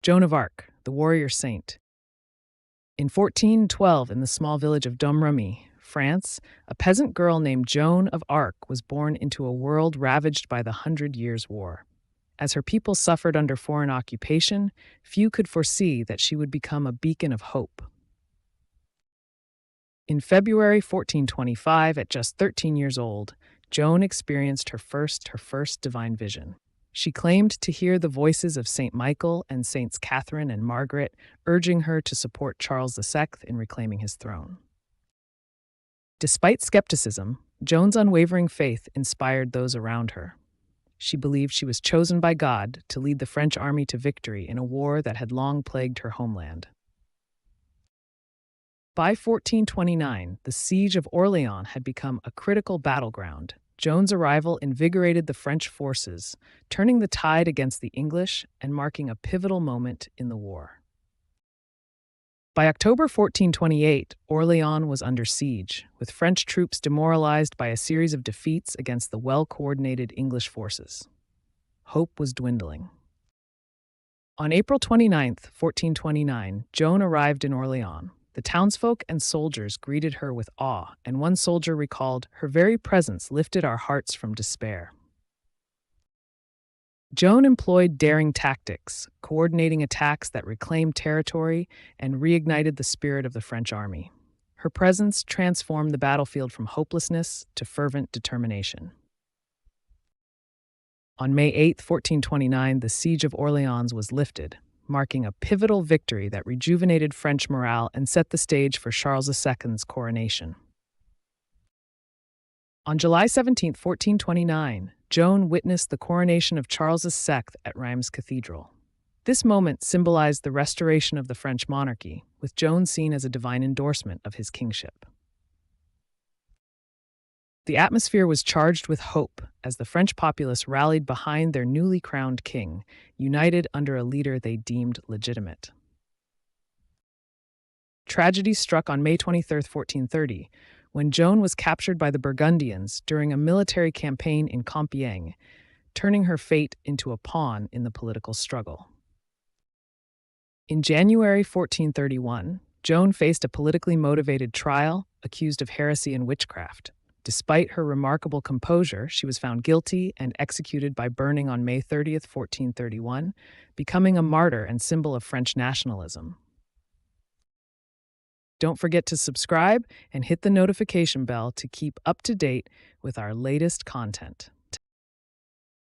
Joan of Arc, the warrior saint. In 1412, in the small village of Domremy, France, a peasant girl named Joan of Arc was born into a world ravaged by the Hundred Years' War. As her people suffered under foreign occupation, few could foresee that she would become a beacon of hope. In February 1425, at just 13 years old, Joan experienced her first divine vision. She claimed to hear the voices of Saint Michael and Saints Catherine and Margaret, urging her to support Charles II in reclaiming his throne. Despite skepticism, Joan's unwavering faith inspired those around her. She believed she was chosen by God to lead the French army to victory in a war that had long plagued her homeland. By 1429, the Siege of Orléans had become a critical battleground. Joan's arrival invigorated the French forces, turning the tide against the English and marking a pivotal moment in the war. By October 1428, Orléans was under siege, with French troops demoralized by a series of defeats against the well-coordinated English forces. Hope was dwindling. On April 29, 1429, Joan arrived in Orléans. The townsfolk and soldiers greeted her with awe, and one soldier recalled, "Her very presence lifted our hearts from despair." Joan employed daring tactics, coordinating attacks that reclaimed territory and reignited the spirit of the French army. Her presence transformed the battlefield from hopelessness to fervent determination. On May 8, 1429, the Siege of Orléans was lifted, marking a pivotal victory that rejuvenated French morale and set the stage for Charles II's coronation. On July 17, 1429, Joan witnessed the coronation of Charles II at Reims Cathedral. This moment symbolized the restoration of the French monarchy, with Joan seen as a divine endorsement of his kingship. The atmosphere was charged with hope as the French populace rallied behind their newly crowned king, united under a leader they deemed legitimate. Tragedy struck on May 23, 1430, when Joan was captured by the Burgundians during a military campaign in Compiègne, turning her fate into a pawn in the political struggle. In January 1431, Joan faced a politically motivated trial, accused of heresy and witchcraft. Despite her remarkable composure, she was found guilty and executed by burning on May 30, 1431, becoming a martyr and symbol of French nationalism. Don't forget to subscribe and hit the notification bell to keep up to date with our latest content.